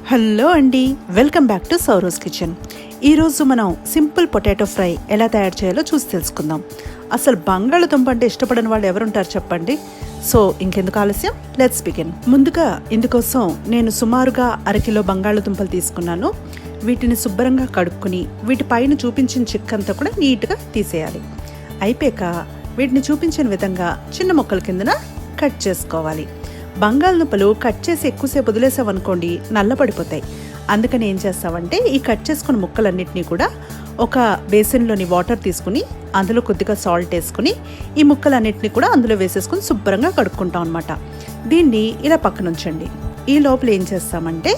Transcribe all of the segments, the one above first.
Hello అండి, welcome back to సౌరోస్ kitchen. ఈరోజు మనం సింపుల్ పొటాటో ఫ్రై ఎలా తయారు చేయాలో చూసి తెలుసుకుందాం. అసలు బంగాళదుంప అంటే ఇష్టపడని వాళ్ళు ఎవరుంటారు చెప్పండి. సో ఇంకెందుకు ఆలస్యం, లెట్స్ బిగిన్. ముందుగా ఇందుకోసం నేను సుమారుగా అరకిలో బంగాళదుంపలు తీసుకున్నాను. వీటిని శుభ్రంగా కడుక్కుని వీటి పైన చూపించిన చిక్కంతా కూడా నీట్గా తీసేయాలి. అయిపోయాక వీటిని చూపించిన విధంగా చిన్న ముక్కల కిందన కట్ చేసుకోవాలి. బంగాళదుంపలు కట్ చేసి ఎక్కువసేపు వదిలేసామనుకోండి నల్లబడిపోతాయి. అందుకని ఏం చేస్తామంటే ఈ కట్ చేసుకున్న ముక్కలన్నిటినీ కూడా ఒక బేసిన్లోని వాటర్ తీసుకుని అందులో కొద్దిగా సాల్ట్ వేసుకుని ఈ ముక్కలన్నిటినీ కూడా అందులో వేసేసుకుని శుభ్రంగా కడుక్కుంటాం అనమాట. దీన్ని ఇలా పక్కన ఉంచండి. ఈ లోపల ఏం చేస్తామంటే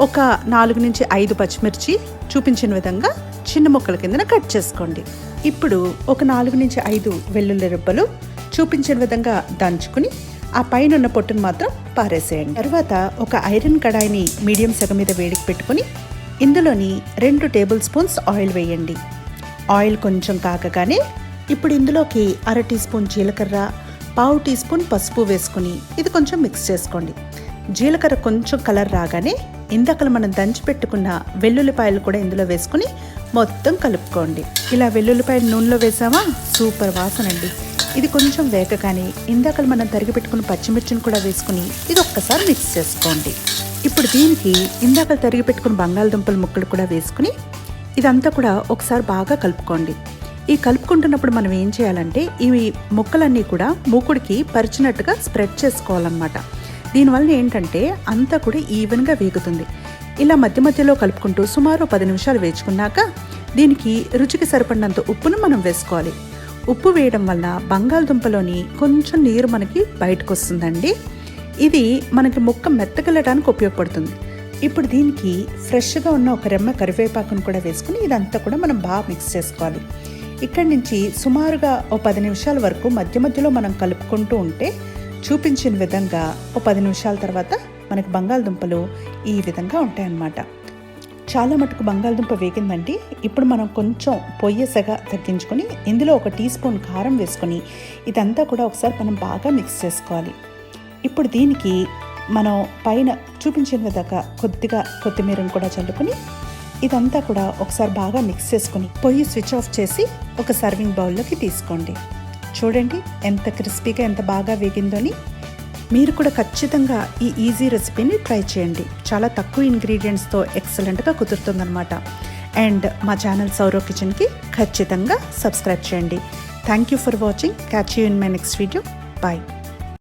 ఒక 4 నుంచి 5 పచ్చిమిర్చి చూపించిన విధంగా చిన్న ముక్కల కిందన కట్ చేసుకోండి. ఇప్పుడు ఒక 4 నుంచి 5 వెల్లుల్లి రెబ్బలు చూపించిన విధంగా దంచుకుని ఆ పైన ఉన్న పొట్టును మాత్రం పారేసేయండి. తర్వాత ఒక ఐరన్ కడాయిని మీడియం సెగ మీద వేడికి పెట్టుకుని ఇందులోని 2 టేబుల్ స్పూన్స్ ఆయిల్ వేయండి. ఆయిల్ కొంచెం కాగగానే ఇప్పుడు ఇందులోకి 1/2 టీ స్పూన్ జీలకర్ర, 1/2 టీ స్పూన్ పసుపు వేసుకుని ఇది కొంచెం మిక్స్ చేసుకోండి. జీలకర్ర కొంచెం కలర్ రాగానే ఇందాక మనం దంచి పెట్టుకున్న వెల్లుల్లిపాయలు కూడా ఇందులో వేసుకుని మొత్తం కలుపుకోండి. ఇలా వెల్లుల్లిపాయలు నూనెలో వేసామా సూపర్ వాసన అండి. ఇది కొంచెం వేగగానే ఇందాక మనం తరిగి పెట్టుకున్న పచ్చిమిర్చిని కూడా వేసుకుని ఇది ఒక్కసారి మిక్స్ చేసుకోండి. ఇప్పుడు దీనికి ఇందాక తరిగి పెట్టుకున్న బంగాళదుంపల ముక్కలు కూడా వేసుకుని ఇదంతా కూడా ఒకసారి బాగా కలుపుకోండి. ఈ కలుపుకుంటున్నప్పుడు మనం ఏం చేయాలంటే ఈ ముక్కలన్నీ కూడా మూకుడికి పరిచినట్టుగా స్ప్రెడ్ చేసుకోవాలన్నమాట. దీనివల్ల ఏంటంటే అంతా కూడా ఈవెన్గా వేగుతుంది. ఇలా మధ్య మధ్యలో కలుపుకుంటూ సుమారు 10 నిమిషాలు వేచుకున్నాక దీనికి రుచికి సరిపడినంత ఉప్పును మనం వేసుకోవాలి. ఉప్పు వేయడం వల్ల బంగాళదుంపలోని కొంచెం నీరు మనకి బయటకు వస్తుందండి. ఇది మనకి ముక్క మెత్తగలడానికి ఉపయోగపడుతుంది. ఇప్పుడు దీనికి ఫ్రెష్గా ఉన్న ఒక రెమ్మ కరివేపాకును కూడా వేసుకుని ఇదంతా కూడా మనం బాగా మిక్స్ చేసుకోవాలి. ఇక్కడి నుంచి సుమారుగా ఓ 10 నిమిషాల వరకు మధ్య మధ్యలో మనం కలుపుకుంటూ ఉంటే చూపించిన విధంగా ఓ 10 నిమిషాల తర్వాత మనకి బంగాళదుంపలు ఈ విధంగా ఉంటాయన్నమాట. చాలా మటుకు బంగాళదుంప వేగిందండి. ఇప్పుడు మనం కొంచెం పొయ్యి సెగ తగ్గించుకొని ఇందులో 1 టీ స్పూన్ కారం వేసుకొని ఇదంతా కూడా ఒకసారి మనం బాగా మిక్స్ చేసుకోవాలి. ఇప్పుడు దీనికి మనం పైన చూపించిన విధంగా కొద్దిగా కొత్తిమీరను కూడా చల్లుకొని ఇదంతా కూడా ఒకసారి బాగా మిక్స్ చేసుకుని పొయ్యి స్విచ్ ఆఫ్ చేసి ఒక సర్వింగ్ బౌల్లోకి తీసుకోండి. చూడండి ఎంత క్రిస్పీగా ఎంత బాగా వేగిందని. మీరు కూడా ఖచ్చితంగా ఈ ఈజీ రెసిపీని ట్రై చేయండి. చాలా తక్కువ ఇంగ్రీడియంట్స్తో ఎక్సలెంట్గా కుదురుతుందనమాట. అండ్ మా ఛానల్ సౌరో కిచెన్కి ఖచ్చితంగా సబ్స్క్రైబ్ చేయండి. Thank you for watching. Catch you in my next video. Bye.